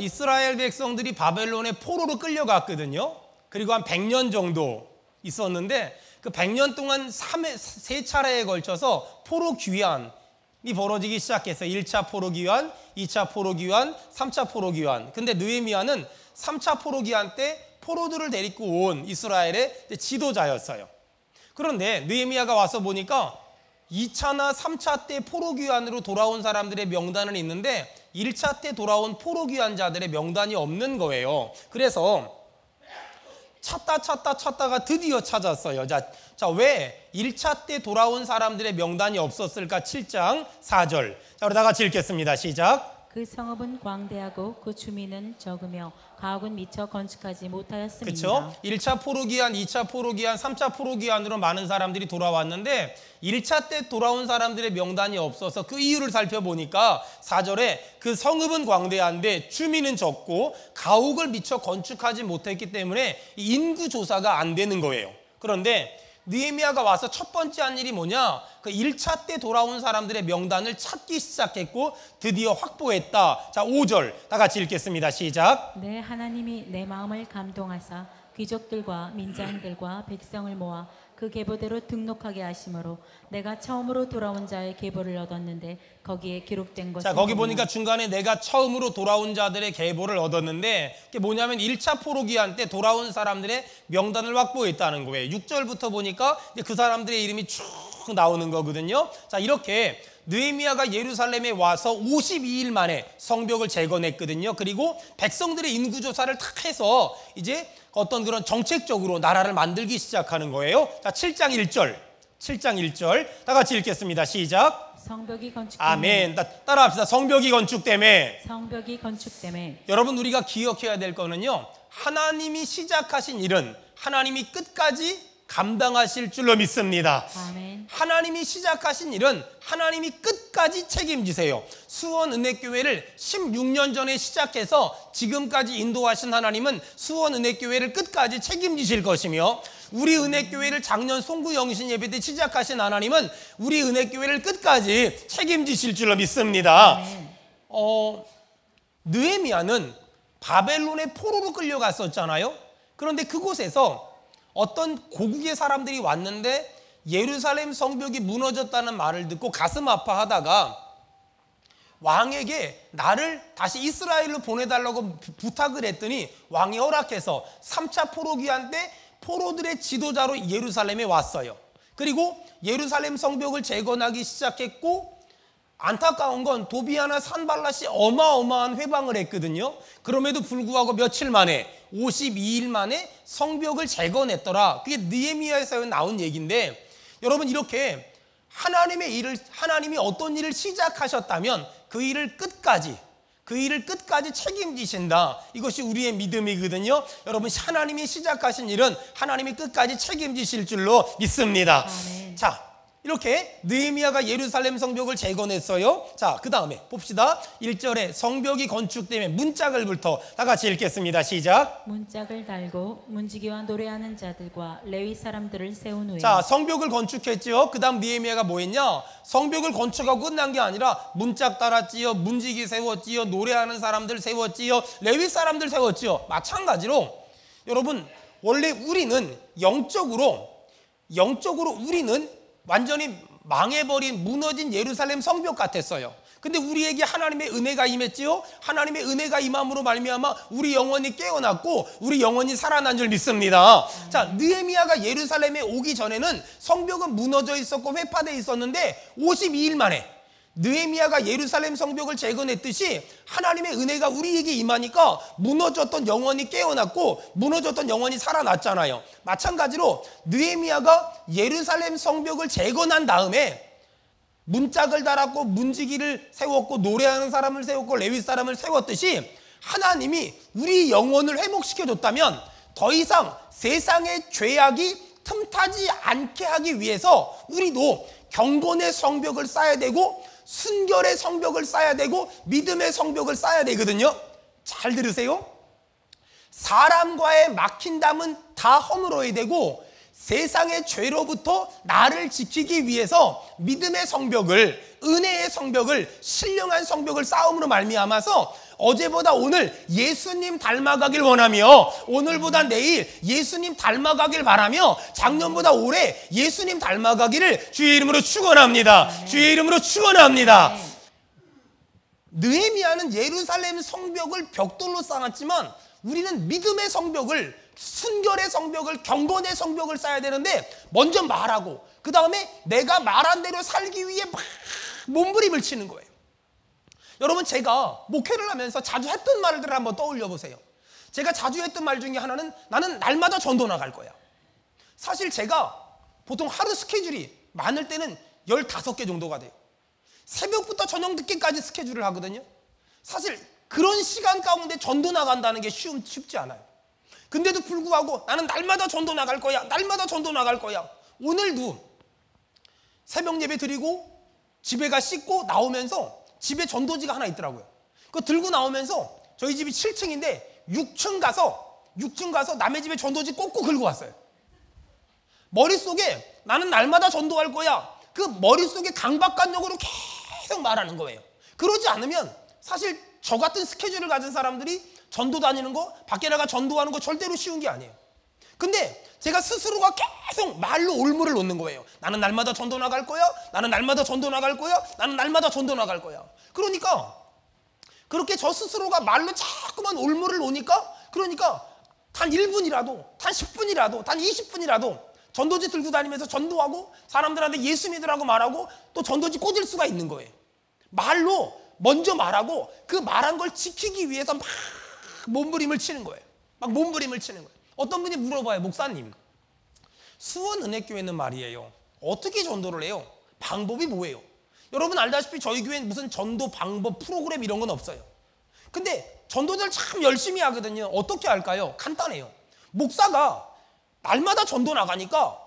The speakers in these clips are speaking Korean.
이스라엘 백성들이 바벨론에 포로로 끌려갔거든요. 그리고 한 100년 정도 있었는데 그 100년 동안 세 차례에 걸쳐서 포로 귀환이 벌어지기 시작했어요. 1차 포로 귀환, 2차 포로 귀환, 3차 포로 귀환. 근데 느헤미야는 3차 포로 귀환 때 포로들을 데리고 온 이스라엘의 지도자였어요. 그런데 느헤미야가 와서 보니까 2차나 3차 때 포로 귀환으로 돌아온 사람들의 명단은 있는데 1차 때 돌아온 포로 귀환자들의 명단이 없는 거예요. 그래서 찾다가 드디어 찾았어요. 자, 왜 1차 때 돌아온 사람들의 명단이 없었을까? 7장 4절. 자, 우리 다 같이 읽겠습니다. 시작. 그 성읍은 광대하고 그 주민은 적으며 가옥은 미처 건축하지 못하였습니다. 그렇죠? 1차 포로기한, 2차 포로기한, 3차 포로기한으로 많은 사람들이 돌아왔는데 1차 때 돌아온 사람들의 명단이 없어서 그 이유를 살펴보니까 4절에 그 성읍은 광대한데 주민은 적고 가옥을 미처 건축하지 못했기 때문에 인구 조사가 안 되는 거예요. 그런데 느헤미야가 와서 첫 번째 한 일이 뭐냐? 그 1차 때 돌아온 사람들의 명단을 찾기 시작했고 드디어 확보했다. 자, 5절 다 같이 읽겠습니다. 시작. 내 하나님이 내 마음을 감동하사 귀족들과 민장들과 백성을 모아 그 계보대로 등록하게 하심으로 내가 처음으로 돌아온 자의 계보를 얻었는데 거기에 기록된 것은 자, 거기 보니까 중간에 내가 처음으로 돌아온 자들의 계보를 얻었는데 그게 뭐냐면 1차 포로기한 때 돌아온 사람들의 명단을 확보했다는 거예요. 6절부터 보니까 그 사람들의 이름이 쭉 나오는 거거든요. 자, 이렇게 느헤미야가 예루살렘에 와서 52일 만에 성벽을 재건했거든요. 그리고 백성들의 인구조사를 탁 해서 이제 어떤 그런 정책적으로 나라를 만들기 시작하는 거예요. 자, 7장 1절 다 같이 읽겠습니다. 시작. 성벽이 건축되매 아멘. 따라합시다. 성벽이 건축되매. 성벽이 건축되매. 여러분, 우리가 기억해야 될 거는요, 하나님이 시작하신 일은 하나님이 끝까지 감당하실 줄로 믿습니다. 아멘. 하나님이 시작하신 일은 하나님이 끝까지 책임지세요. 수원은혜교회를 16년 전에 시작해서 지금까지 인도하신 하나님은 수원은혜교회를 끝까지 책임지실 것이며 우리 은혜교회를 작년 송구영신 예배 때 시작하신 하나님은 우리 은혜교회를 끝까지 책임지실 줄로 믿습니다. 느헤미야는 바벨론의 포로로 끌려갔었잖아요. 그런데 그곳에서 어떤 고국의 사람들이 왔는데 예루살렘 성벽이 무너졌다는 말을 듣고 가슴 아파하다가 왕에게 나를 다시 이스라엘로 보내달라고 부탁을 했더니 왕이 허락해서 3차 포로기한 때 포로들의 지도자로 예루살렘에 왔어요. 그리고 예루살렘 성벽을 재건하기 시작했고 안타까운 건 도비아나 산발랏이 어마어마한 회방을 했거든요. 그럼에도 불구하고 며칠 만에 52일 만에 성벽을 재건했더라. 그게 느헤미야에서 나온 얘기인데 여러분, 이렇게 하나님의 일을, 하나님이 어떤 일을 시작하셨다면 그 일을 끝까지 책임지신다. 이것이 우리의 믿음이거든요. 여러분, 하나님이 시작하신 일은 하나님이 끝까지 책임지실 줄로 믿습니다. 아멘. 자, 이렇게 느헤미야가 예루살렘 성벽을 재건했어요. 자, 그 다음에 봅시다. 1절에 성벽이 건축되면 문짝을부터 다 같이 읽겠습니다. 시작. 문짝을 달고 문지기와 노래하는 자들과 레위 사람들을 세운 후에. 자, 성벽을 건축했지요. 그 다음 느헤미야가 뭐 했냐? 성벽을 건축하고 끝난 게 아니라 문짝 달았지요, 문지기 세웠지요, 노래하는 사람들 세웠지요, 레위 사람들 세웠지요. 마찬가지로 여러분, 원래 우리는 영적으로 우리는 완전히 망해버린 무너진 예루살렘 성벽 같았어요. 근데 우리에게 하나님의 은혜가 임했지요. 하나님의 은혜가 임함으로 말미암아 우리 영혼이 깨어났고 우리 영혼이 살아난 줄 믿습니다. 자, 느헤미야가 예루살렘에 오기 전에는 성벽은 무너져 있었고 회파되어 있었는데 52일 만에 느헤미야가 예루살렘 성벽을 재건했듯이 하나님의 은혜가 우리에게 임하니까 무너졌던 영혼이 깨어났고 무너졌던 영혼이 살아났잖아요. 마찬가지로 느헤미야가 예루살렘 성벽을 재건한 다음에 문짝을 달았고 문지기를 세웠고 노래하는 사람을 세웠고 레위 사람을 세웠듯이 하나님이 우리 영혼을 회복시켜줬다면 더 이상 세상의 죄악이 틈타지 않게 하기 위해서 우리도 경건의 성벽을 쌓아야 되고 순결의 성벽을 쌓아야 되고 믿음의 성벽을 쌓아야 되거든요. 잘 들으세요. 사람과의 막힌담은 다 허물어야 되고 세상의 죄로부터 나를 지키기 위해서 믿음의 성벽을, 은혜의 성벽을, 신령한 성벽을 쌓음으로 말미암아서 어제보다 오늘 예수님 닮아가길 원하며 오늘보다 내일 예수님 닮아가길 바라며 작년보다 올해 예수님 닮아가기를 주의 이름으로 축원합니다. 주의 이름으로 축원합니다. 느헤미야는 예루살렘 성벽을 벽돌로 쌓았지만 우리는 믿음의 성벽을, 순결의 성벽을, 경건의 성벽을 쌓아야 되는데 먼저 말하고 그 다음에 내가 말한 대로 살기 위해 막 몸부림을 치는 거예요. 여러분, 제가 목회를 하면서 자주 했던 말들을 한번 떠올려 보세요. 제가 자주 했던 말 중에 하나는 나는 날마다 전도 나갈 거야. 사실 제가 보통 하루 스케줄이 많을 때는 15개 정도가 돼요. 새벽부터 저녁 늦게까지 스케줄을 하거든요. 사실 그런 시간 가운데 전도 나간다는 게 쉽지 않아요. 근데도 불구하고 나는 날마다 전도 나갈 거야. 날마다 전도 나갈 거야. 오늘도 새벽 예배 드리고 집에 가 씻고 나오면서 집에 전도지가 하나 있더라고요. 그거 들고 나오면서 저희 집이 7층인데 6층 가서 남의 집에 전도지 꽂고 긁고 왔어요. 머릿속에 나는 날마다 전도할 거야. 그 머릿속에 강박관념으로 계속 말하는 거예요. 그러지 않으면 사실 저 같은 스케줄을 가진 사람들이 전도 다니는 거, 밖에 나가 전도하는 거 절대로 쉬운 게 아니에요. 근데 제가 스스로가 계속 말로 올무를 놓는 거예요. 나는 날마다 전도 나갈 거야. 나는 날마다 전도 나갈 거야. 나는 날마다 전도 나갈 거야. 그러니까 그렇게 저 스스로가 말로 자꾸만 올무를 놓으니까 그러니까 단 1분이라도, 단 10분이라도, 단 20분이라도 전도지 들고 다니면서 전도하고 사람들한테 예수 믿으라고 말하고 또 전도지 꽂을 수가 있는 거예요. 말로 먼저 말하고 그 말한 걸 지키기 위해서 막 몸부림을 치는 거예요. 막 몸부림을 치는 거예요. 어떤 분이 물어봐요. 목사님, 수원은혜교회는 말이에요, 어떻게 전도를 해요? 방법이 뭐예요? 여러분 알다시피 저희 교회는 무슨 전도 방법 프로그램 이런 건 없어요. 근데 전도들 참 열심히 하거든요. 어떻게 할까요? 간단해요. 목사가 날마다 전도 나가니까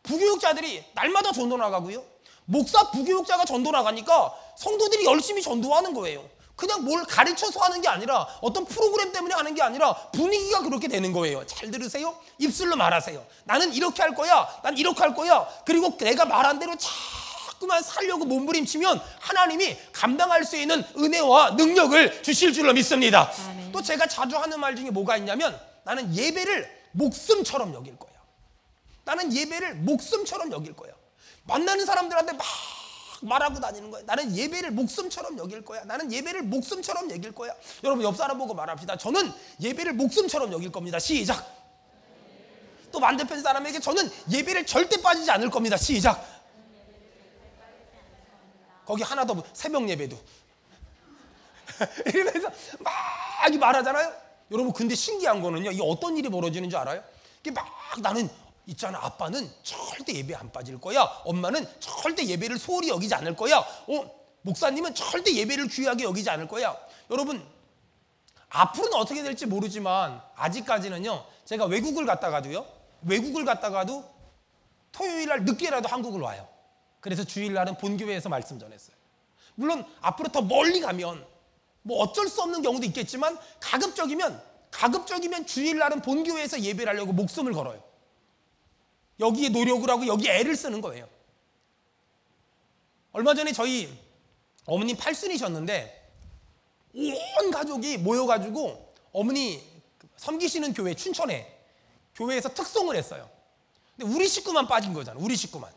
부교육자들이 날마다 전도 나가고요. 목사 부교육자가 전도 나가니까 성도들이 열심히 전도하는 거예요. 그냥 뭘 가르쳐서 하는 게 아니라 어떤 프로그램 때문에 하는 게 아니라 분위기가 그렇게 되는 거예요. 잘 들으세요. 입술로 말하세요. 나는 이렇게 할 거야. 난 이렇게 할 거야. 그리고 내가 말한 대로 자꾸만 살려고 몸부림치면 하나님이 감당할 수 있는 은혜와 능력을 주실 줄로 믿습니다. 아멘. 또 제가 자주 하는 말 중에 뭐가 있냐면 나는 예배를 목숨처럼 여길 거야. 나는 예배를 목숨처럼 여길 거야. 만나는 사람들한테 막 말하고 다니는 거야. 나는 예배를 목숨처럼 여길 거야. 나는 예배를 목숨처럼 여길 거야. 여러분 옆 사람 보고 말합시다. 저는 예배를 목숨처럼 여길 겁니다. 시작. 또 반대편 사람에게 저는 예배를 절대 빠지지 않을 겁니다. 시작. 거기 하나 더, 새벽 예배도 이러면서 막 말하잖아요. 여러분 근데 신기한 거는요, 이게 어떤 일이 벌어지는 줄 알아요? 이게 막 나는 있잖아, 아빠는 절대 예배 안 빠질 거야. 엄마는 절대 예배를 소홀히 여기지 않을 거야. 목사님은 절대 예배를 귀하게 여기지 않을 거야. 여러분 앞으로는 어떻게 될지 모르지만 아직까지는요, 제가 외국을 갔다가도 토요일날 늦게라도 한국을 와요. 그래서 주일날은 본교회에서 말씀 전했어요. 물론 앞으로 더 멀리 가면 뭐 어쩔 수 없는 경우도 있겠지만 가급적이면 주일날은 본교회에서 예배를 하려고 목숨을 걸어요. 여기에 노력을 하고 여기에 애를 쓰는 거예요. 얼마 전에 저희 어머님 팔순이셨는데 온 가족이 모여가지고 어머니 섬기시는 교회 춘천에 교회에서 특송을 했어요. 근데 우리 식구만 빠진 거잖아. 우리 식구만.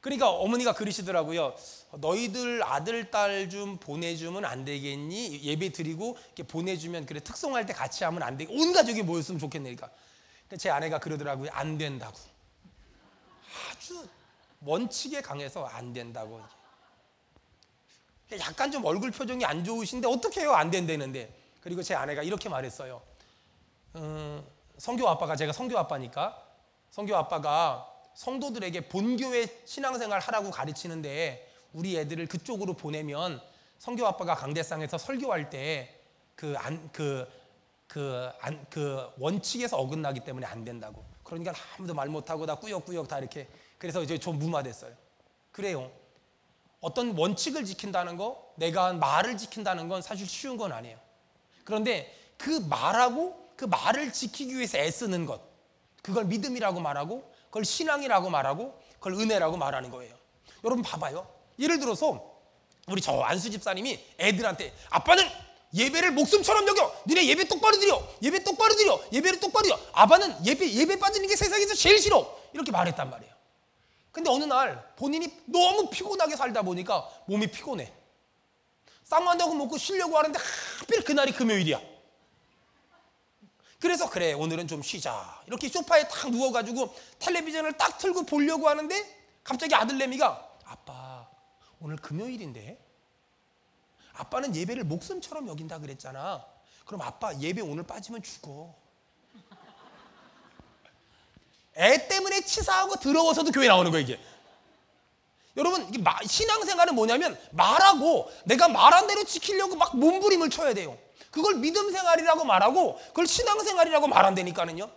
그러니까 어머니가 그러시더라고요. 너희들 아들 딸 좀 보내주면 안 되겠니? 예배 드리고 이렇게 보내주면 그래 특송할 때 같이 하면 안 되겠니? 온 가족이 모였으면 좋겠네니까. 제 아내가 그러더라고요. 안 된다고. 아주 원칙에 강해서 안 된다고. 약간 좀 얼굴 표정이 안 좋으신데 어떻게 해요? 안 된다는데. 그리고 제 아내가 이렇게 말했어요. 성교 아빠가, 제가 성교 아빠니까 성교 아빠가 성도들에게 본교회 신앙생활 하라고 가르치는데 우리 애들을 그쪽으로 보내면 성교 아빠가 강대상에서 설교할 때 그 원칙에서 어긋나기 때문에 안 된다고. 그러니까 아무도 말 못하고 다 꾸역꾸역 다 이렇게. 그래서 이제 좀 무마됐어요. 그래요. 어떤 원칙을 지킨다는 거, 내가 한 말을 지킨다는 건 사실 쉬운 건 아니에요. 그런데 그 말을 지키기 위해서 애쓰는 것, 그걸 믿음이라고 말하고, 그걸 신앙이라고 말하고, 그걸 은혜라고 말하는 거예요. 여러분 봐봐요. 예를 들어서 우리 저 안수 집사님이 애들한테 아빠는 예배를 목숨처럼 여겨. 니네 예배 똑바로 드려. 예배 똑바로 드려. 예배를 똑바로 드려. 아빠는 예배 빠지는 게 세상에서 제일 싫어. 이렇게 말했단 말이에요. 근데 어느 날 본인이 너무 피곤하게 살다 보니까 몸이 피곤해. 쌍만다고 먹고 쉬려고 하는데 하필 그날이 금요일이야. 그래서 그래 오늘은 좀 쉬자. 이렇게 소파에 딱 누워가지고 텔레비전을 딱 틀고 보려고 하는데 갑자기 아들내미가 아빠 오늘 금요일인데 아빠는 예배를 목숨처럼 여긴다 그랬잖아. 그럼 아빠 예배 오늘 빠지면 죽어. 애 때문에 치사하고 더러워서도 교회 나오는 거예요 이게. 여러분 이게 신앙생활은 뭐냐면 말하고 내가 말한 대로 지키려고 막 몸부림을 쳐야 돼요. 그걸 믿음생활이라고 말하고 그걸 신앙생활이라고 말한다니까는요.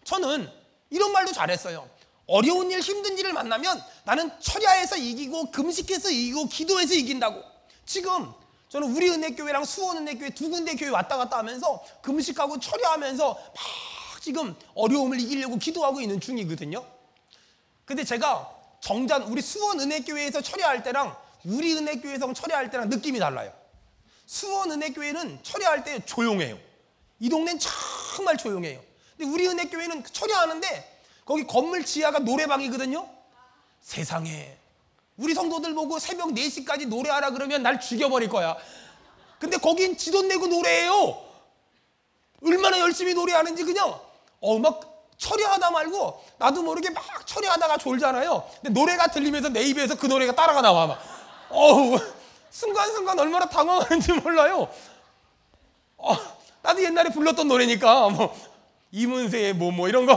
저는 이런 말도 잘했어요. 어려운 일 힘든 일을 만나면 나는 철야해서 이기고 금식해서 이기고 기도해서 이긴다고. 지금 저는 우리 은혜교회랑 수원은혜교회 두 군데 교회 왔다 갔다 하면서 금식하고 철야하면서 막 지금 어려움을 이기려고 기도하고 있는 중이거든요. 근데 제가 정작 우리 수원은혜교회에서 철야할 때랑 우리 은혜교회에서 철야할 때랑 느낌이 달라요. 수원은혜교회는 철야할 때 조용해요. 이 동네는 정말 조용해요. 근데 우리 은혜교회는 철야하는데 거기 건물 지하가 노래방이거든요. 세상에 우리 성도들 보고 새벽 4시까지 노래하라 그러면 날 죽여버릴 거야. 근데 거긴 지 돈 내고 노래해요. 얼마나 열심히 노래하는지 그냥 막 철야하다 말고 나도 모르게 막 철야하다가 졸잖아요. 근데 노래가 들리면서 내 입에서 그 노래가 따라가 나와 막. 순간순간 얼마나 당황하는지 몰라요. 나도 옛날에 불렀던 노래니까 뭐 이문세의 뭐 이런 거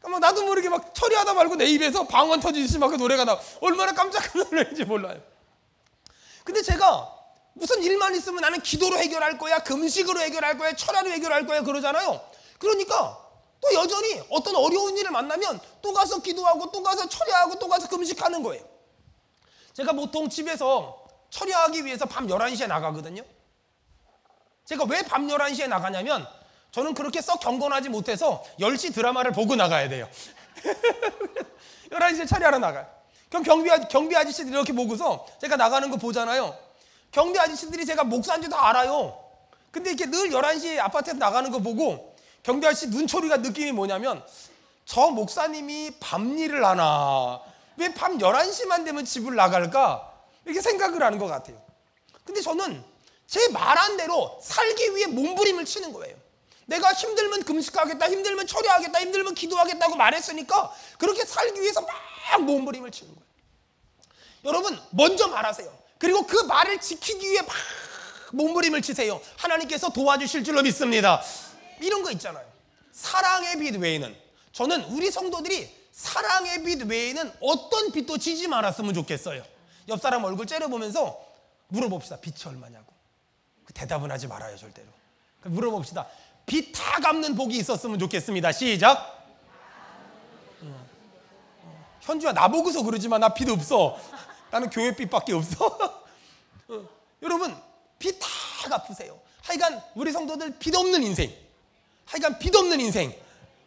막 나도 모르게 막 처리하다 말고 내 입에서 방언 터지듯이 막 그 노래가 나 얼마나 깜짝 놀랐는지 몰라요. 근데 제가 무슨 일만 있으면 나는 기도로 해결할 거야, 금식으로 해결할 거야, 철야로 해결할 거야 그러잖아요. 그러니까 또 여전히 어떤 어려운 일을 만나면 또 가서 기도하고 또 가서 철야하고 또 가서 금식하는 거예요. 제가 보통 집에서 철야하기 위해서 밤 11시에 나가거든요. 제가 왜 밤 11시에 나가냐면 저는 그렇게 썩 경건하지 못해서 10시 드라마를 보고 나가야 돼요. 11시에 철야하러 나가요. 그럼 경비 아저씨들이 이렇게 보고서 제가 나가는 거 보잖아요. 경비 아저씨들이 제가 목사인지 다 알아요. 근데 이렇게 늘 11시에 아파트에서 나가는 거 보고 경비 아저씨 눈초리가 느낌이 뭐냐면 저 목사님이 밤일을 하나? 왜 밤 11시만 되면 집을 나갈까? 이렇게 생각을 하는 것 같아요. 근데 저는 제 말한 대로 살기 위해 몸부림을 치는 거예요. 내가 힘들면 금식하겠다, 힘들면 철야하겠다, 힘들면 기도하겠다고 말했으니까 그렇게 살기 위해서 막 몸부림을 치는 거예요. 여러분 먼저 말하세요. 그리고 그 말을 지키기 위해 막 몸부림을 치세요. 하나님께서 도와주실 줄로 믿습니다. 이런 거 있잖아요. 사랑의 빛 외에는 저는 우리 성도들이 사랑의 빛 외에는 어떤 빛도 지지 말았으면 좋겠어요. 옆 사람 얼굴 째려보면서 물어봅시다. 빛이 얼마냐고. 그 대답은 하지 말아요 절대로. 물어봅시다. 빛 다 갚는 복이 있었으면 좋겠습니다. 시작. 현주야 나보고서 그러지만 나 빛 없어. 나는 교회 빛밖에 없어. 여러분 빛 다 갚으세요. 하여간 우리 성도들 빛 없는 인생. 하여간 빛 없는 인생.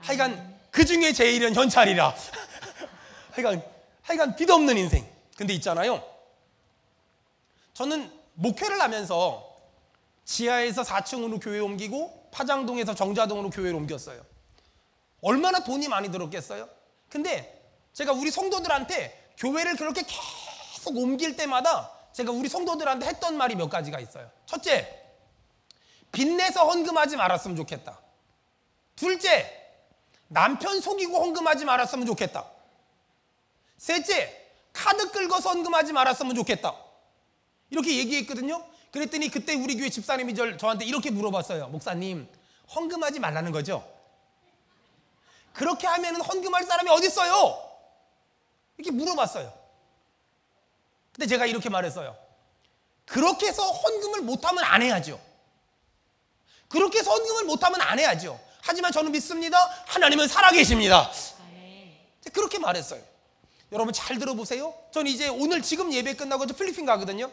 하여간 그 중에 제일은 현찰이라. 하여간 빛 없는 인생. 근데 있잖아요. 저는 목회를 하면서 지하에서 4층으로 교회 옮기고 파장동에서 정자동으로 교회를 옮겼어요. 얼마나 돈이 많이 들었겠어요? 근데 제가 우리 성도들한테 교회를 그렇게 계속 옮길 때마다 제가 우리 성도들한테 했던 말이 몇 가지가 있어요. 첫째, 빚내서 헌금하지 말았으면 좋겠다. 둘째, 남편 속이고 헌금하지 말았으면 좋겠다. 셋째, 카드 끌고서 헌금하지 말았으면 좋겠다. 이렇게 얘기했거든요. 그랬더니 그때 우리 교회 집사님이 저한테 이렇게 물어봤어요. 목사님, 헌금하지 말라는 거죠? 그렇게 하면 헌금할 사람이 어디 있어요? 이렇게 물어봤어요. 근데 제가 이렇게 말했어요. 그렇게 해서 헌금을 못하면 안 해야죠. 그렇게 해서 헌금을 못하면 안 해야죠. 하지만 저는 믿습니다. 하나님은 살아계십니다. 그렇게 말했어요. 여러분 잘 들어보세요. 전 이제 오늘 지금 예배 끝나고 저 필리핀 가거든요.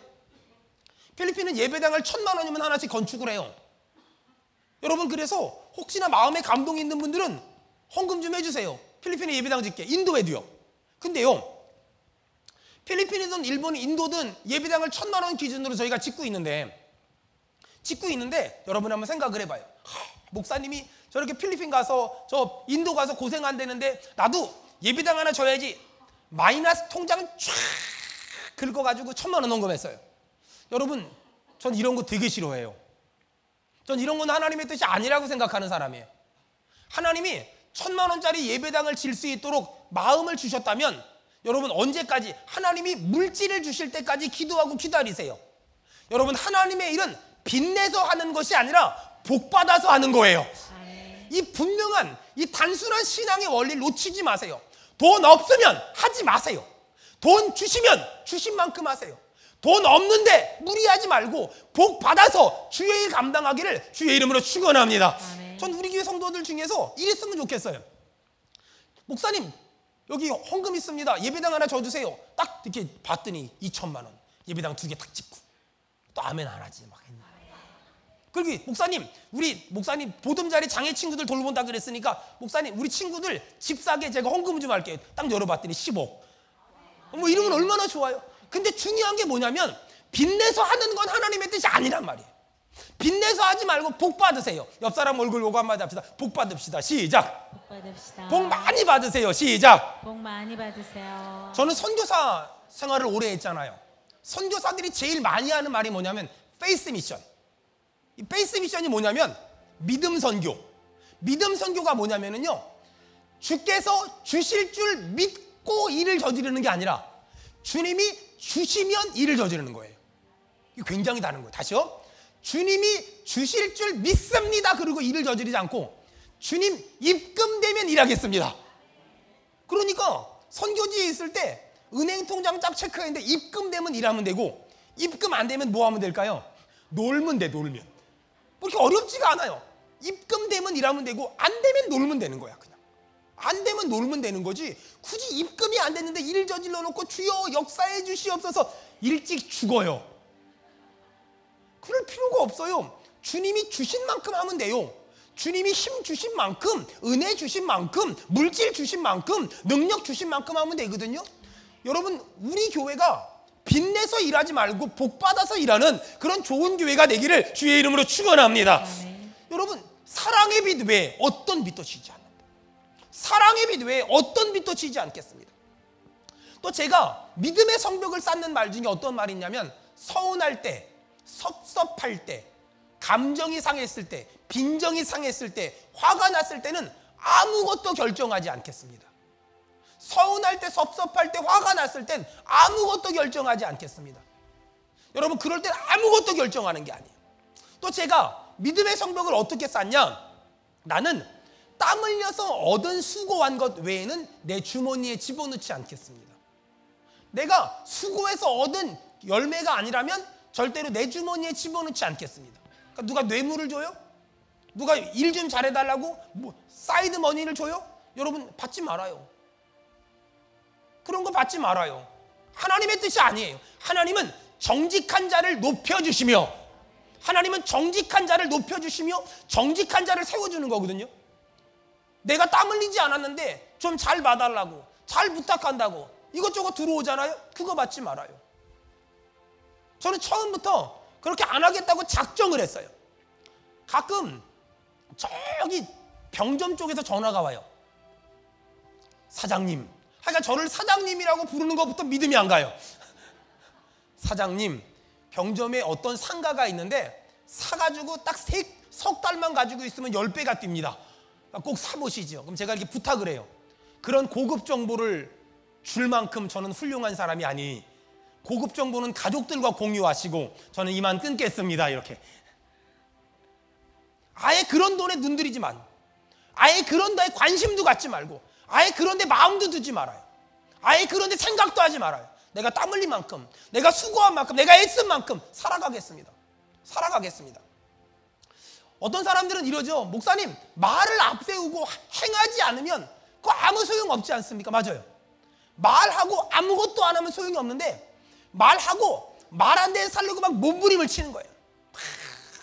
필리핀은 예배당을 1,000만 원이면 하나씩 건축을 해요. 여러분 그래서 혹시나 마음에 감동이 있는 분들은 헌금 좀 해주세요. 필리핀에 예배당 짓게. 인도에도요. 근데요 필리핀이든 일본, 인도든 예배당을 1,000만 원 기준으로 저희가 짓고 있는데 여러분 한번 생각을 해봐요. 목사님이 저렇게 필리핀 가서 저 인도 가서 고생한다는데 나도 예배당 하나 줘야지. 마이너스 통장 쫙 긁어가지고 1,000만 원 헌금했어요. 여러분, 전 이런 거 되게 싫어해요. 전 이런 건 하나님의 뜻이 아니라고 생각하는 사람이에요. 하나님이 1,000만 원짜리 예배당을 질 수 있도록 마음을 주셨다면 여러분 언제까지 하나님이 물질을 주실 때까지 기도하고 기다리세요. 여러분, 하나님의 일은 빚내서 하는 것이 아니라 복받아서 하는 거예요. 이 분명한 이 단순한 신앙의 원리를 놓치지 마세요. 돈 없으면 하지 마세요. 돈 주시면 주신 만큼 하세요. 돈 없는데 무리하지 말고 복 받아서 주의 일 감당하기를 주의 이름으로 축원합니다. 전 우리 교회 성도들 중에서 이랬으면 좋겠어요. 목사님, 여기 헌금 있습니다. 예배당 하나 줘주세요. 딱 이렇게 봤더니 2,000만 원. 예배당 2개 딱 찍고 또 아멘 안 하지 막 했네. 그리고 목사님, 우리 목사님 보듬자리 장애 친구들 돌본다 그랬으니까 목사님 우리 친구들 집 사게 제가 헌금 좀 할게요. 딱 열어봤더니 10억. 뭐 이러면 얼마나 좋아요. 근데 중요한 게 뭐냐면 빚내서 하는 건 하나님의 뜻이 아니란 말이에요. 빚내서 하지 말고 복 받으세요. 옆 사람 얼굴 보고 한마디 합시다. 복 받읍시다. 시작. 복 받읍시다. 복 많이 받으세요. 시작. 복 많이 받으세요. 저는 선교사 생활을 오래 했잖아요. 선교사들이 제일 많이 하는 말이 뭐냐면 페이스 미션. 이 페이스 미션이 뭐냐면 믿음 선교. 믿음 선교가 뭐냐면요, 주께서 주실 줄 믿고 일을 저지르는 게 아니라 주님이 주시면 일을 저지르는 거예요. 이게 굉장히 다른 거예요. 다시요. 주님이 주실 줄 믿습니다. 그리고 일을 저지르지 않고 주님 입금되면 일하겠습니다. 그러니까 선교지에 있을 때 은행 통장 쫙 체크했는데 입금되면 일하면 되고 입금 안 되면 뭐 하면 될까요? 놀면 돼. 놀면. 뭐 이렇게 어렵지가 않아요. 입금되면 일하면 되고 안 되면 놀면 되는 거야. 그냥 안 되면 놀면 되는 거지. 굳이 입금이 안 됐는데 일 저질러 놓고 주여 역사해 주시옵소서 일찍 죽어요. 그럴 필요가 없어요. 주님이 주신 만큼 하면 돼요. 주님이 힘 주신 만큼, 은혜 주신 만큼, 물질 주신 만큼, 능력 주신 만큼 하면 되거든요. 여러분, 우리 교회가 빚내서 일하지 말고 복 받아서 일하는 그런 좋은 교회가 되기를 주의 이름으로 축원합니다. 여러분, 사랑의 빚 외에 어떤 빚도 지지 않는다. 사랑의 빚 외에 어떤 빚도 지지 않겠습니다. 또 제가 믿음의 성벽을 쌓는 말 중에 어떤 말이 있냐면 서운할 때, 섭섭할 때, 감정이 상했을 때, 빈정이 상했을 때, 화가 났을 때는 아무것도 결정하지 않겠습니다. 서운할 때, 섭섭할 때, 화가 났을 땐 아무것도 결정하지 않겠습니다. 여러분, 그럴 땐 아무것도 결정하는 게 아니에요. 또 제가 믿음의 성벽을 어떻게 쌓냐? 나는 땀 흘려서 얻은 수고한 것 외에는 내 주머니에 집어넣지 않겠습니다. 내가 수고해서 얻은 열매가 아니라면 절대로 내 주머니에 집어넣지 않겠습니다. 그러니까 누가 뇌물을 줘요? 누가 일 좀 잘해달라고 뭐 사이드 머니를 줘요? 여러분, 받지 말아요. 그런 거 받지 말아요. 하나님의 뜻이 아니에요. 하나님은 정직한 자를 높여주시며 하나님은 정직한 자를 높여주시며 정직한 자를 세워주는 거거든요. 내가 땀 흘리지 않았는데 좀 잘 봐달라고, 잘 부탁한다고 이것저것 들어오잖아요. 그거 받지 말아요. 저는 처음부터 그렇게 안 하겠다고 작정을 했어요. 가끔 저기 병점 쪽에서 전화가 와요. 사장님. 하여간 저를 사장님이라고 부르는 것부터 믿음이 안 가요. 사장님, 병점에 어떤 상가가 있는데 사가지고 딱 석 달만 가지고 있으면 10배가 뜁니다. 꼭 사보시죠. 그럼 제가 이렇게 부탁을 해요. 그런 고급 정보를 줄 만큼 저는 훌륭한 사람이 아니, 고급 정보는 가족들과 공유하시고 저는 이만 끊겠습니다. 이렇게. 아예 그런 돈에 눈들이지만, 아예 그런 데에 관심도 갖지 말고, 아예 그런 데 마음도 두지 말아요. 아예 그런 데 생각도 하지 말아요. 내가 땀 흘린 만큼, 내가 수고한 만큼, 내가 애쓴 만큼 살아가겠습니다. 살아가겠습니다. 어떤 사람들은 이러죠. 목사님, 말을 앞세우고 행하지 않으면 그거 아무 소용 없지 않습니까? 맞아요. 말하고 아무것도 안 하면 소용이 없는데 말하고 말 안 되는 살려고 막 몸부림을 치는 거예요.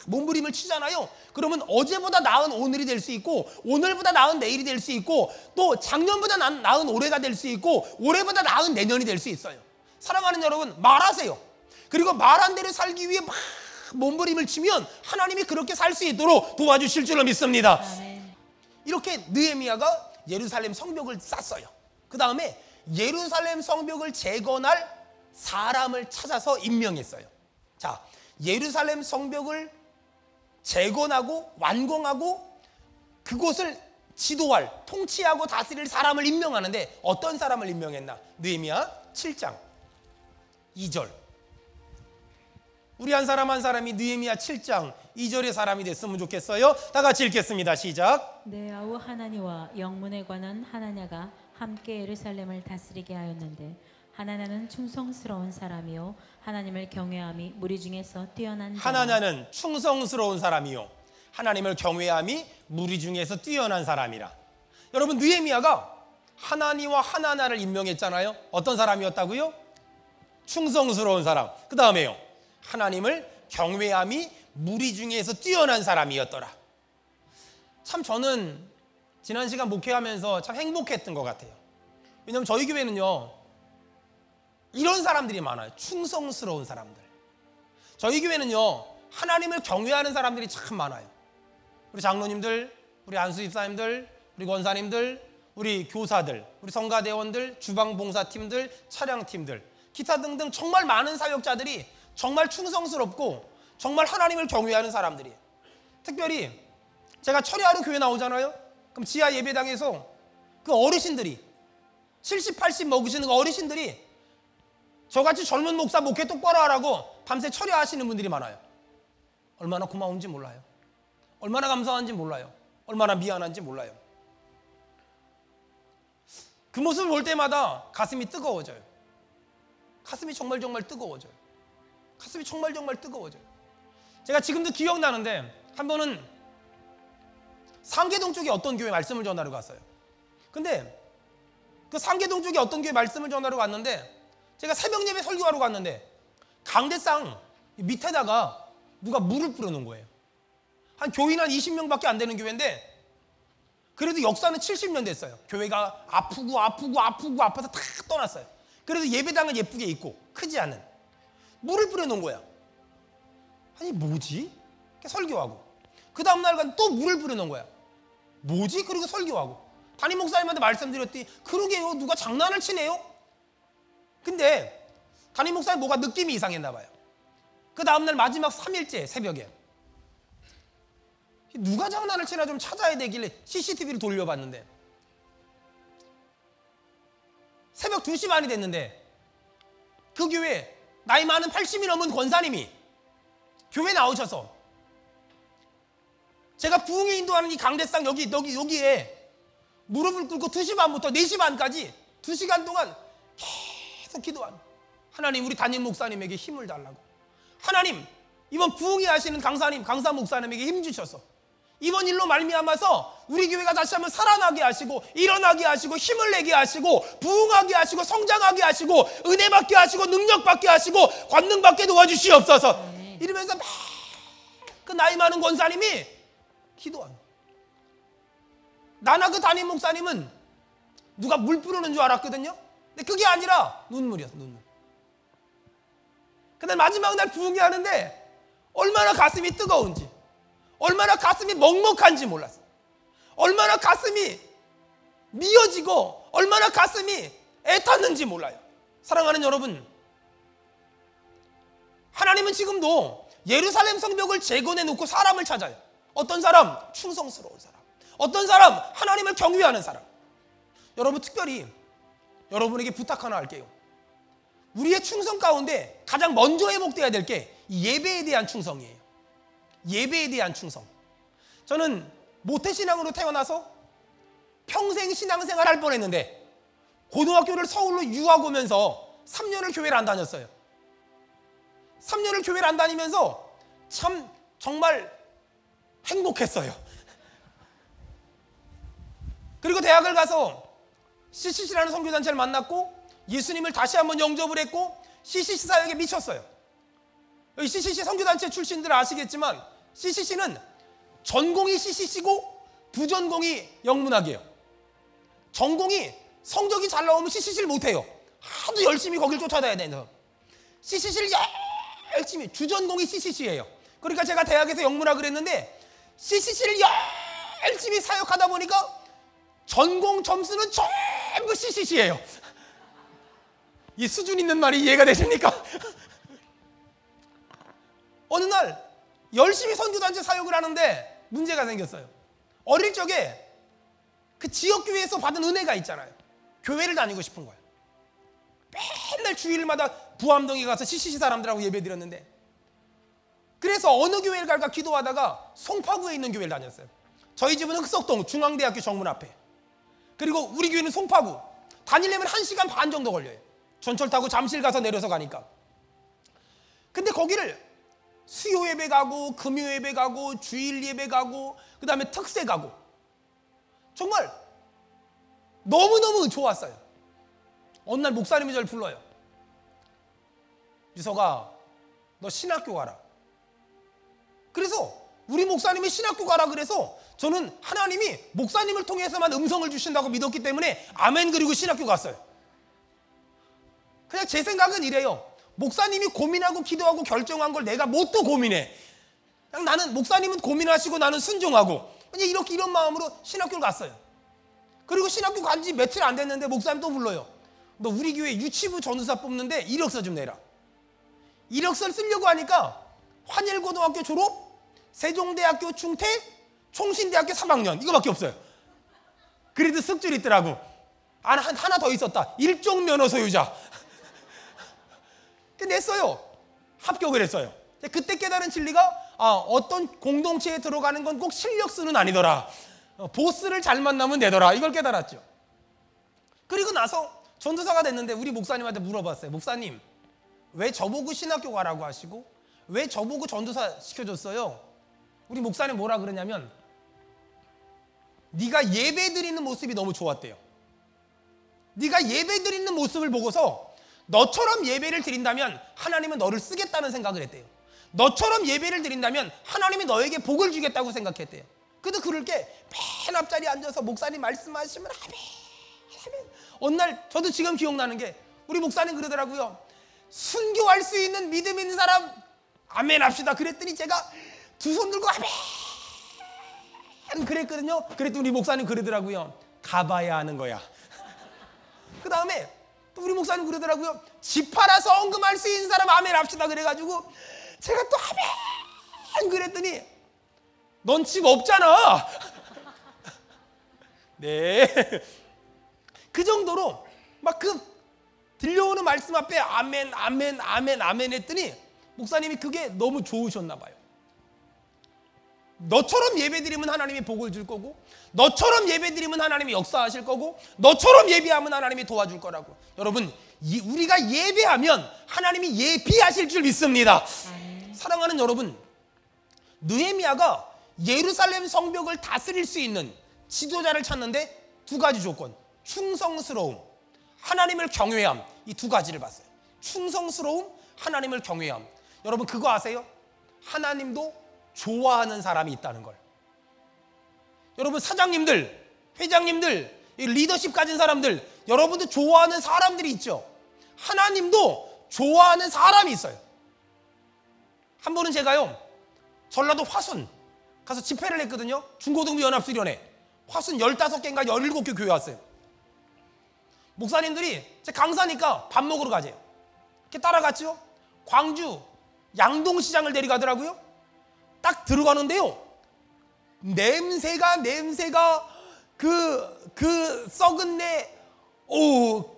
몸부림을 치잖아요. 그러면 어제보다 나은 오늘이 될 수 있고 오늘보다 나은 내일이 될 수 있고 또 작년보다 나은 올해가 될 수 있고 올해보다 나은 내년이 될 수 있어요. 사랑하는 여러분, 말하세요. 그리고 말한 대로 살기 위해 막 몸부림을 치면 하나님이 그렇게 살 수 있도록 도와주실 줄로 믿습니다. 아멘. 이렇게 느헤미야가 예루살렘 성벽을 쌌어요. 그 다음에 예루살렘 성벽을 재건할 사람을 찾아서 임명했어요. 자, 예루살렘 성벽을 재건하고 완공하고 그곳을 지도할, 통치하고 다스릴 사람을 임명하는데 어떤 사람을 임명했나? 느헤미야 7장 2절. 우리 한 사람 한 사람이 느헤미야 7장 2절의 사람이 됐으면 좋겠어요. 다 같이 읽겠습니다. 시작. 내 아우 하나니와 영문에 관한 하나냐가 함께 예루살렘을 다스리게 하였는데 하나냐는 충성스러운 사람이요 하나님을 경외함이 무리 중에서 뛰어난 자라. 하나냐는 충성스러운 사람이요 하나님을 경외함이 무리 중에서 뛰어난 사람이라. 여러분, 느헤미야가 하나니와 하나냐를 임명했잖아요. 어떤 사람이었다고요? 충성스러운 사람. 그 다음에요, 하나님을 경외함이 무리 중에서 뛰어난 사람이었더라. 참 저는 지난 시간 목회하면서 참 행복했던 것 같아요. 왜냐하면 저희 교회는요 이런 사람들이 많아요. 충성스러운 사람들. 저희 교회는요 하나님을 경외하는 사람들이 참 많아요. 우리 장로님들, 우리 안수집사님들, 우리 권사님들, 우리 교사들, 우리 성가대원들, 주방봉사팀들, 차량팀들, 기타 등등 정말 많은 사역자들이 정말 충성스럽고 정말 하나님을 경외하는 사람들이에요. 특별히 제가 철야하러 교회 나오잖아요. 그럼 지하 예배당에서 그 어르신들이 70, 80 먹으시는 그 어르신들이 저같이 젊은 목사 목회 똑바로 하라고 밤새 철야하시는 분들이 많아요. 얼마나 고마운지 몰라요. 얼마나 감사한지 몰라요. 얼마나 미안한지 몰라요. 그 모습을 볼 때마다 가슴이 뜨거워져요. 가슴이 정말 뜨거워져요. 가슴이 정말 뜨거워져요. 제가 지금도 기억나는데 한 번은 상계동 쪽에 어떤 교회 말씀을 전하러 갔어요. 근데 그 상계동 쪽에 어떤 교회 말씀을 전하러 갔는데 제가 새벽 예배 설교하러 갔는데 강대상 밑에다가 누가 물을 뿌려놓은 거예요. 한 교인 한 20명밖에 안 되는 교회인데 그래도 역사는 70년 됐어요. 교회가 아파서 다 떠났어요. 그래도 예배당은 예쁘게 있고 크지 않은 물을 뿌려놓은 거야. 아니 뭐지? 설교하고 그 다음날 또 물을 뿌려놓은 거야. 뭐지? 그리고 설교하고 담임 목사님한테 말씀드렸더니 그러게요, 누가 장난을 치네요. 근데 담임 목사님 뭐가 느낌이 이상했나 봐요. 그 다음날 마지막 3일째 새벽에 누가 장난을 치나 좀 찾아야 되길래 CCTV를 돌려봤는데 새벽 2시 반이 됐는데 그 교회 나이 많은 80이 넘은 권사님이 교회 나오셔서 제가 부흥회 인도하는 이 강대상 여기에 무릎을 꿇고 2시 반부터 4시 반까지 2시간 동안 계속 기도하는, 하나님 우리 담임 목사님에게 힘을 달라고, 하나님 이번 부흥회 하시는 강사 목사님에게 힘 주셔서 이번 일로 말미암아서 우리 교회가 다시 한번 살아나게 하시고 일어나게 하시고 힘을 내게 하시고 부흥하게 하시고 성장하게 하시고 은혜 받게 하시고 능력 받게 하시고 권능 받게 도와주시옵소서. 이러면서 막 그 나이 많은 권사님이 기도하는, 나나 그 담임 목사님은 누가 물 뿌리는 줄 알았거든요. 근데 그게 아니라 눈물이었어, 눈물. 그날 마지막 날 부흥회 하는데 얼마나 가슴이 뜨거운지, 얼마나 가슴이 먹먹한지 몰랐어요. 얼마나 가슴이 미어지고 얼마나 가슴이 애탔는지 몰라요. 사랑하는 여러분, 하나님은 지금도 예루살렘 성벽을 재건해 놓고 사람을 찾아요. 어떤 사람? 충성스러운 사람. 어떤 사람? 하나님을 경외하는 사람. 여러분, 특별히 여러분에게 부탁 하나 할게요. 우리의 충성 가운데 가장 먼저 회복돼야 될 게 예배에 대한 충성이에요. 예배에 대한 충성. 저는 모태신앙으로 태어나서 평생 신앙생활 할 뻔했는데 고등학교를 서울로 유학 오면서 3년을 교회를 안 다녔어요. 3년을 교회를 안 다니면서 참 정말 행복했어요. 그리고 대학을 가서 CCC라는 선교단체를 만났고 예수님을 다시 한번 영접을 했고 CCC 사역에 미쳤어요. 여기 CCC 선교단체 출신들 아시겠지만 CCC는 전공이 CCC고 부전공이 영문학이에요. 전공이 성적이 잘 나오면 CCC를 못해요. 하도 열심히 거길 쫓아다녀야 돼서 CCC를 열심히, 주전공이 CCC예요. 그러니까 제가 대학에서 영문학을 했는데 CCC를 열심히 사역하다 보니까 전공 점수는 전부 CCC예요. 이 수준 있는 말이 이해가 되십니까? 어느 날 열심히 선교단체 사역을 하는데 문제가 생겼어요. 어릴 적에 그 지역교회에서 받은 은혜가 있잖아요. 교회를 다니고 싶은 거예요. 맨날 주일마다 부암동에 가서 CCC 사람들하고 예배 드렸는데, 그래서 어느 교회를 갈까 기도하다가 송파구에 있는 교회를 다녔어요. 저희 집은 흑석동 중앙대학교 정문 앞에, 그리고 우리 교회는 송파구. 다니려면 1시간 반 정도 걸려요. 전철 타고 잠실 가서 내려서 가니까. 근데 거기를 수요 예배 가고 금요 예배 가고 주일 예배 가고 그 다음에 특세 가고 정말 너무너무 좋았어요. 어느 날 목사님이 저를 불러요. 유서가, 너 신학교 가라. 그래서 우리 목사님이 신학교 가라 그래서 저는 하나님이 목사님을 통해서만 음성을 주신다고 믿었기 때문에 아멘 그리고 신학교 갔어요. 그냥 제 생각은 이래요. 목사님이 고민하고 기도하고 결정한 걸 내가 뭐 또 고민해. 그냥 나는, 목사님은 고민하시고 나는 순종하고, 그냥 이렇게 이런 마음으로 신학교를 갔어요. 그리고 신학교 간 지 며칠 안 됐는데 목사님 또 불러요. 너 우리 교회 유치부 전도사 뽑는데 이력서 좀 내라. 이력서를 쓰려고 하니까 환일고등학교 졸업, 세종대학교 중퇴, 총신대학교 3학년 이거밖에 없어요. 그래도 쓱줄 있더라고. 하나 더 있었다. 일종 면허 소유자. 냈어요. 합격을 했어요. 그때 깨달은 진리가, 어떤 공동체에 들어가는 건 꼭 실력수는 아니더라. 보스를 잘 만나면 되더라. 이걸 깨달았죠. 그리고 나서 전도사가 됐는데 우리 목사님한테 물어봤어요. 목사님, 왜 저보고 신학교 가라고 하시고 왜 저보고 전도사 시켜줬어요? 우리 목사님 뭐라 그러냐면, 네가 예배 드리는 모습이 너무 좋았대요. 네가 예배 드리는 모습을 보고서 너처럼 예배를 드린다면 하나님은 너를 쓰겠다는 생각을 했대요. 너처럼 예배를 드린다면 하나님이 너에게 복을 주겠다고 생각했대요. 그래도 그럴 게 맨 앞자리에 앉아서 목사님 말씀하시면 아멘, 아멘. 어느 날 저도 지금 기억나는 게, 우리 목사님 그러더라고요. 순교할 수 있는 믿음 있는 사람 아멘 합시다. 그랬더니 제가 두 손 들고 아멘 그랬거든요. 그랬더니 우리 목사님 그러더라고요. 가봐야 하는 거야. 그 다음에 또 우리 목사님 그러더라고요. 집 팔아서 헌금할 수 있는 사람 아멘 합시다. 그래가지고 제가 또 아멘 그랬더니 넌 집 없잖아. 네. 그 정도로 막 그 들려오는 말씀 앞에 아멘 아멘 아멘 아멘 했더니 목사님이 그게 너무 좋으셨나 봐요. 너처럼 예배드리면 하나님이 복을 줄 거고, 너처럼 예배드리면 하나님이 역사하실 거고, 너처럼 예배하면 하나님이 도와줄 거라고. 여러분, 우리가 예배하면 하나님이 예비하실 줄 믿습니다. 사랑하는 여러분, 느헤미야가 예루살렘 성벽을 다스릴 수 있는 지도자를 찾는데 두 가지 조건, 충성스러움, 하나님을 경외함, 이 두 가지를 봤어요. 충성스러움, 하나님을 경외함. 여러분 그거 아세요? 하나님도 좋아하는 사람이 있다는 걸. 여러분 사장님들, 회장님들, 리더십 가진 사람들, 여러분도 좋아하는 사람들이 있죠. 하나님도 좋아하는 사람이 있어요. 한 번은 제가요, 전라도 화순 가서 집회를 했거든요. 중고등부 연합수련회. 화순 15개인가 17개 교회 왔어요. 목사님들이 제 강사니까 밥 먹으러 가재요. 이렇게 따라갔죠. 광주 양동시장을 내려가더라고요. 딱 들어가는데요, 냄새가 그 썩은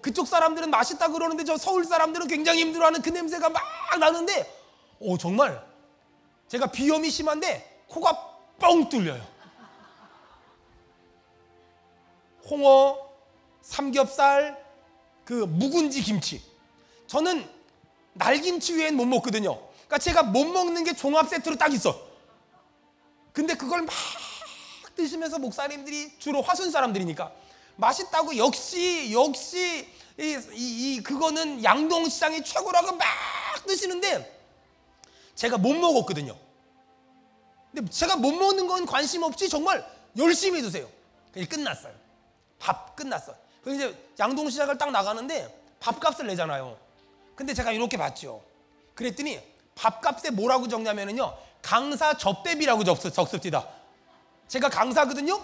그쪽 사람들은 맛있다 그러는데 저 서울 사람들은 굉장히 힘들어하는 그 냄새가 막 나는데, 정말 제가 비염이 심한데 코가 뻥 뚫려요. 홍어, 삼겹살, 그 묵은지 김치. 저는 날김치 외엔 못 먹거든요. 그러니까 제가 못 먹는 게 종합 세트로 딱 있어. 근데 그걸 막 드시면서 목사님들이 주로 화순 사람들이니까 맛있다고 역시 그거는 양동시장이 최고라고 막 드시는데 제가 못 먹었거든요. 근데 제가 못 먹는 건 관심 없이 정말 열심히 드세요. 그게 끝났어요. 밥 끝났어요. 그래서 이제 양동시장을 딱 나가는데 밥값을 내잖아요. 근데 제가 이렇게 봤죠. 그랬더니 밥값에 뭐라고 적냐면요, 강사 접대비라고 적습니다. 제가 강사거든요.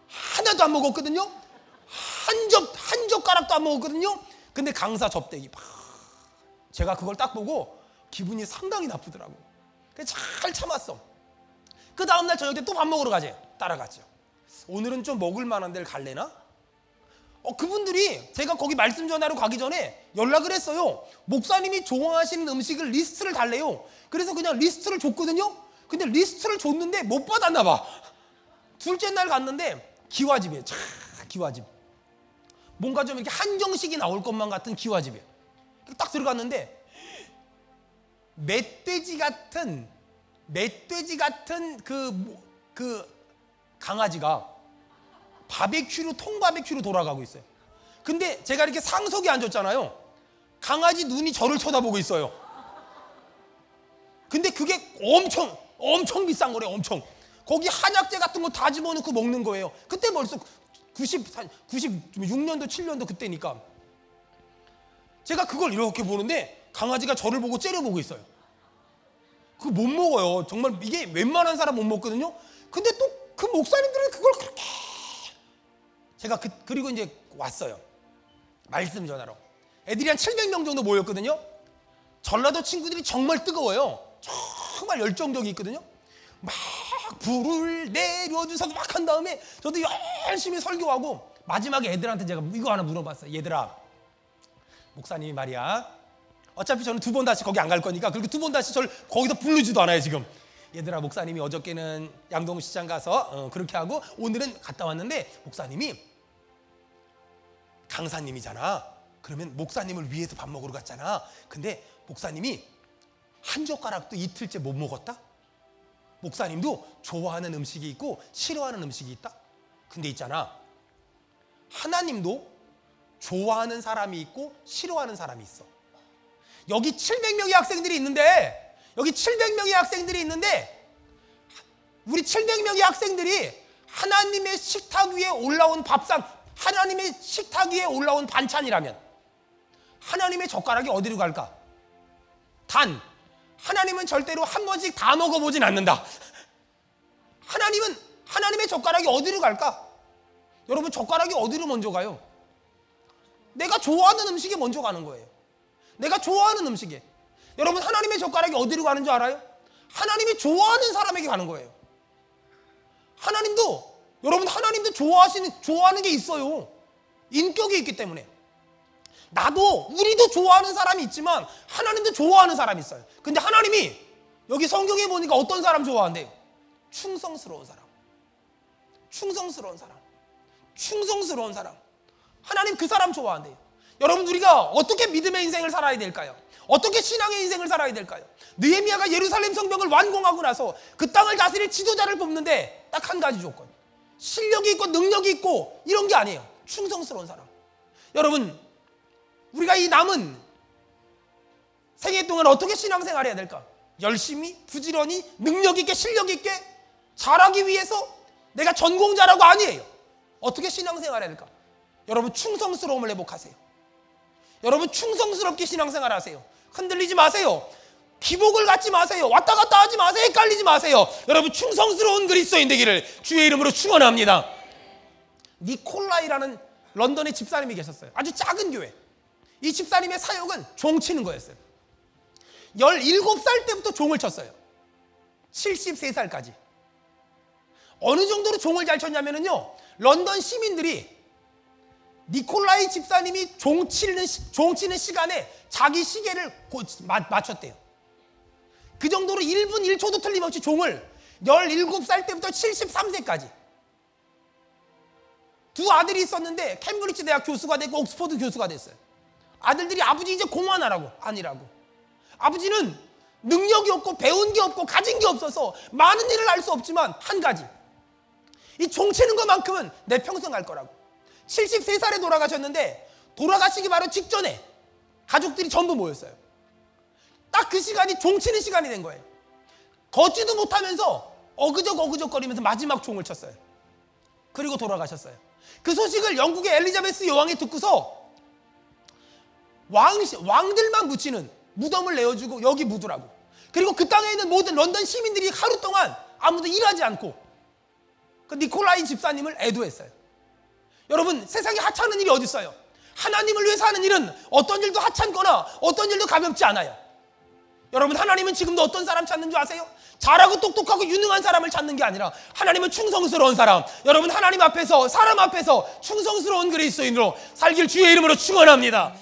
하나도 안 먹었거든요. 한 젓가락도 안 먹었거든요. 근데 강사 접대기. 제가 그걸 딱 보고 기분이 상당히 나쁘더라고요. 그래서 잘 참았어. 그 다음날 저녁 때 또 밥 먹으러 가재. 따라갔죠. 오늘은 좀 먹을 만한 데를 갈래나? 그분들이 제가 거기 말씀 전하러 가기 전에 연락을 했어요. 목사님이 좋아하시는 음식을 리스트를 달래요. 그래서 그냥 리스트를 줬거든요. 근데 리스트를 줬는데 못 받았나 봐. 둘째 날 갔는데 기와집이에요. 기와집. 뭔가 좀 이렇게 한정식이 나올 것만 같은 기와집이에요. 딱 들어갔는데 멧돼지 같은 그 강아지가 통바베큐로 돌아가고 있어요. 근데 제가 이렇게 상석에 앉았잖아요. 강아지 눈이 저를 쳐다보고 있어요. 근데 그게 엄청 비싼 거래요. 엄청. 거기 한약재 같은 거 다 집어넣고 먹는 거예요. 그때 벌써 96년도 7년도 그때니까. 제가 그걸 이렇게 보는데 강아지가 저를 보고 째려보고 있어요. 그거 못 먹어요. 정말 이게 웬만한 사람 못 먹거든요. 근데 또 그 목사님들은 그걸 그렇게. 제가 그리고 이제 왔어요. 말씀 전하러. 애들이 한 700명 정도 모였거든요. 전라도 친구들이 정말 뜨거워요. 정말 열정적이 있거든요. 막 불을 내려주셔서 막 한 다음에 저도 열심히 설교하고 마지막에 애들한테 제가 이거 하나 물어봤어요. 얘들아, 목사님이 말이야, 어차피 저는 2번 다시 거기 안 갈 거니까, 그리고 2번 다시 저를 거기서 부르지도 않아요 지금. 얘들아, 목사님이 어저께는 양동시장 가서 그렇게 하고 오늘은 갔다 왔는데 목사님이 강사님이잖아. 그러면 목사님을 위해서 밥 먹으러 갔잖아. 근데 목사님이 한 젓가락도 이틀째 못 먹었다? 목사님도 좋아하는 음식이 있고 싫어하는 음식이 있다? 근데 있잖아, 하나님도 좋아하는 사람이 있고 싫어하는 사람이 있어. 여기 700명의 학생들이 있는데 우리 700명의 학생들이 하나님의 식탁 위에 올라온 밥상, 하나님의 식탁 위에 올라온 반찬이라면 하나님의 젓가락이 어디로 갈까? 단, 하나님은 절대로 한 번씩 다 먹어보진 않는다. 하나님의 젓가락이 어디로 갈까? 여러분, 젓가락이 어디로 먼저 가요? 내가 좋아하는 음식에 먼저 가는 거예요. 내가 좋아하는 음식에. 여러분, 하나님의 젓가락이 어디로 가는 줄 알아요? 하나님이 좋아하는 사람에게 가는 거예요. 여러분, 하나님도 좋아하는 게 있어요. 인격이 있기 때문에. 우리도 좋아하는 사람이 있지만 하나님도 좋아하는 사람이 있어요. 근데 하나님이 여기 성경에 보니까 어떤 사람 좋아한대요? 충성스러운 사람. 하나님 그 사람 좋아한대요. 여러분, 우리가 어떻게 믿음의 인생을 살아야 될까요? 어떻게 신앙의 인생을 살아야 될까요? 느헤미야가 예루살렘 성벽을 완공하고 나서 그 땅을 다스릴 지도자를 뽑는데 딱 한 가지 조건. 실력이 있고 능력이 있고 이런 게 아니에요. 충성스러운 사람. 여러분, 우리가 이 남은 생애 동안 어떻게 신앙생활 해야 될까? 열심히, 부지런히, 능력 있게, 실력 있게 잘하기 위해서 내가 전공자라고 아니에요. 어떻게 신앙생활 해야 될까? 여러분, 충성스러움을 회복하세요. 여러분, 충성스럽게 신앙생활 하세요. 흔들리지 마세요. 기복을 갖지 마세요. 왔다 갔다 하지 마세요. 헷갈리지 마세요. 여러분, 충성스러운 그리스도인 되기를 주의 이름으로 축원합니다. 니콜라이라는 런던의 집사님이 계셨어요. 아주 작은 교회. 이 집사님의 사역은 종 치는 거였어요. 17살 때부터 종을 쳤어요. 73살까지. 어느 정도로 종을 잘 쳤냐면요, 런던 시민들이 니콜라이 집사님이 종 치는 시간에 자기 시계를 맞췄대요. 그 정도로 1분 1초도 틀림없이 종을 17살 때부터 73세까지. 두 아들이 있었는데 캠브리지 대학 교수가 됐고 옥스퍼드 교수가 됐어요. 아들들이 아버지 이제 공부하라고 아니라고. 아버지는 능력이 없고 배운 게 없고 가진 게 없어서 많은 일을 할 수 없지만 한 가지, 이 종치는 것만큼은 내 평생 할 거라고. 73살에 돌아가셨는데 돌아가시기 바로 직전에 가족들이 전부 모였어요. 딱 그 시간이 종치는 시간이 된 거예요. 걷지도 못하면서 어그적거리면서 마지막 종을 쳤어요. 그리고 돌아가셨어요. 그 소식을 영국의 엘리자베스 여왕이 듣고서 왕들만 묻히는 무덤을 내어주고 여기 묻으라고. 그리고 그 땅에 있는 모든 런던 시민들이 하루 동안 아무도 일하지 않고 그 니콜라이 집사님을 애도했어요. 여러분, 세상에 하찮은 일이 어디 있어요? 하나님을 위해서 하는 일은 어떤 일도 하찮거나 어떤 일도 가볍지 않아요. 여러분, 하나님은 지금도 어떤 사람 찾는 줄 아세요? 잘하고 똑똑하고 유능한 사람을 찾는 게 아니라 하나님은 충성스러운 사람. 여러분, 하나님 앞에서, 사람 앞에서 충성스러운 그리스도인으로 살길 주의 이름으로 축원합니다.